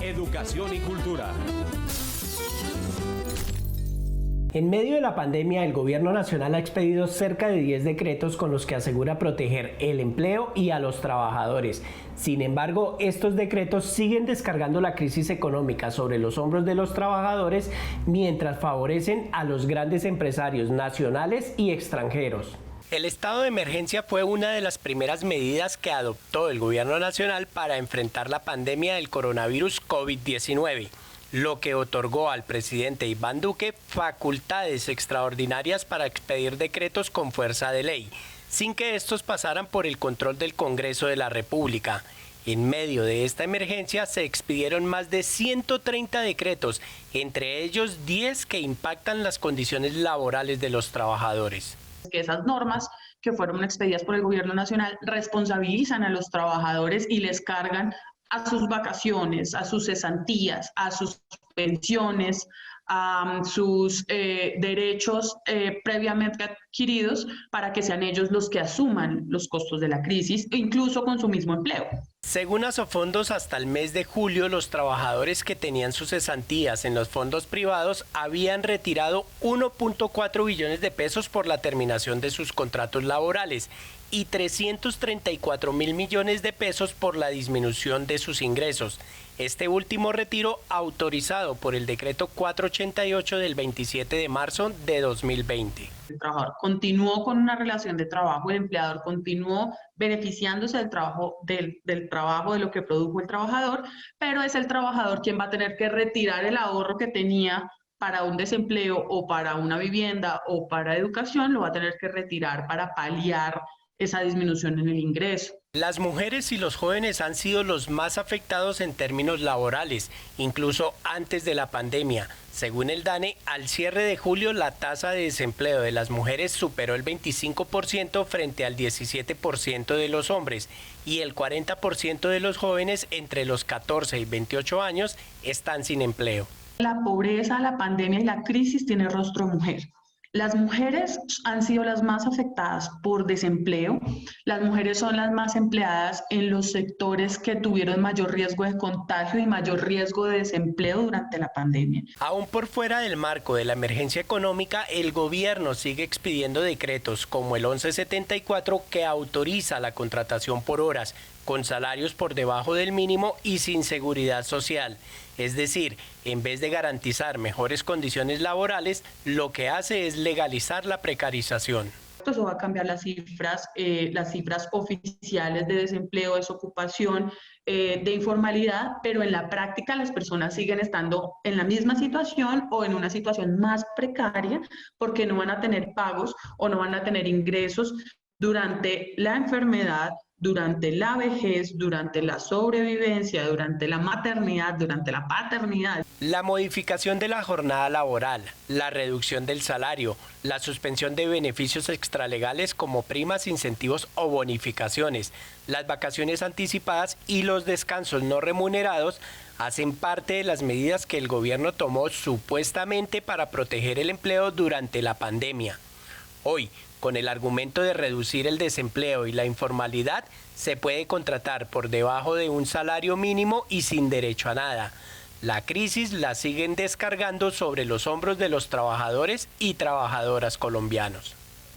educación y cultura. En medio de la pandemia, el Gobierno Nacional ha expedido cerca de 10 decretos con los que asegura proteger el empleo y a los trabajadores. Sin embargo, estos decretos siguen descargando la crisis económica sobre los hombros de los trabajadores mientras favorecen a los grandes empresarios nacionales y extranjeros. El estado de emergencia fue una de las primeras medidas que adoptó el Gobierno Nacional para enfrentar la pandemia del coronavirus COVID-19. Lo que otorgó al presidente Iván Duque facultades extraordinarias para expedir decretos con fuerza de ley, sin que estos pasaran por el control del Congreso de la República. En medio de esta emergencia se expidieron más de 130 decretos, entre ellos 10 que impactan las condiciones laborales de los trabajadores. Que esas normas que fueron expedidas por el Gobierno Nacional responsabilizan a los trabajadores y les cargan a sus vacaciones, a sus cesantías, a sus pensiones, a sus derechos previamente adquiridos para que sean ellos los que asuman los costos de la crisis, incluso con su mismo empleo. Según Asofondos, hasta el mes de julio, los trabajadores que tenían sus cesantías en los fondos privados habían retirado 1.4 billones de pesos por la terminación de sus contratos laborales y 334 mil millones de pesos por la disminución de sus ingresos. Este último retiro autorizado por el decreto 488 del 27 de marzo de 2020. El trabajador continuó con una relación de trabajo, el empleador continuó beneficiándose del trabajo, del trabajo de lo que produjo el trabajador, pero es el trabajador quien va a tener que retirar el ahorro que tenía para un desempleo o para una vivienda o para educación, lo va a tener que retirar para paliar esa disminución en el ingreso. Las mujeres y los jóvenes han sido los más afectados en términos laborales, incluso antes de la pandemia. Según el DANE, al cierre de julio la tasa de desempleo de las mujeres superó el 25% frente al 17% de los hombres y el 40% de los jóvenes entre los 14 y 28 años están sin empleo. La pobreza, la pandemia y la crisis tiene rostro mujer. Las mujeres han sido las más afectadas por desempleo. Las mujeres son las más empleadas en los sectores que tuvieron mayor riesgo de contagio y mayor riesgo de desempleo durante la pandemia. Aún por fuera del marco de la emergencia económica, el gobierno sigue expidiendo decretos como el 1174 que autoriza la contratación por horas, con salarios por debajo del mínimo y sin seguridad social. Es decir, en vez de garantizar mejores condiciones laborales, lo que hace es legalizar la precarización. Eso va a cambiar las cifras oficiales de desempleo, desocupación, de informalidad, pero en la práctica las personas siguen estando en la misma situación o en una situación más precaria porque no van a tener pagos o no van a tener ingresos durante la enfermedad, durante la vejez, durante la sobrevivencia, durante la maternidad, durante la paternidad. La modificación de la jornada laboral, la reducción del salario, la suspensión de beneficios extralegales como primas, incentivos o bonificaciones, las vacaciones anticipadas y los descansos no remunerados hacen parte de las medidas que el gobierno tomó supuestamente para proteger el empleo durante la pandemia. Hoy, con el argumento de reducir el desempleo y la informalidad, se puede contratar por debajo de un salario mínimo y sin derecho a nada. La crisis la siguen descargando sobre los hombros de los trabajadores y trabajadoras colombianos.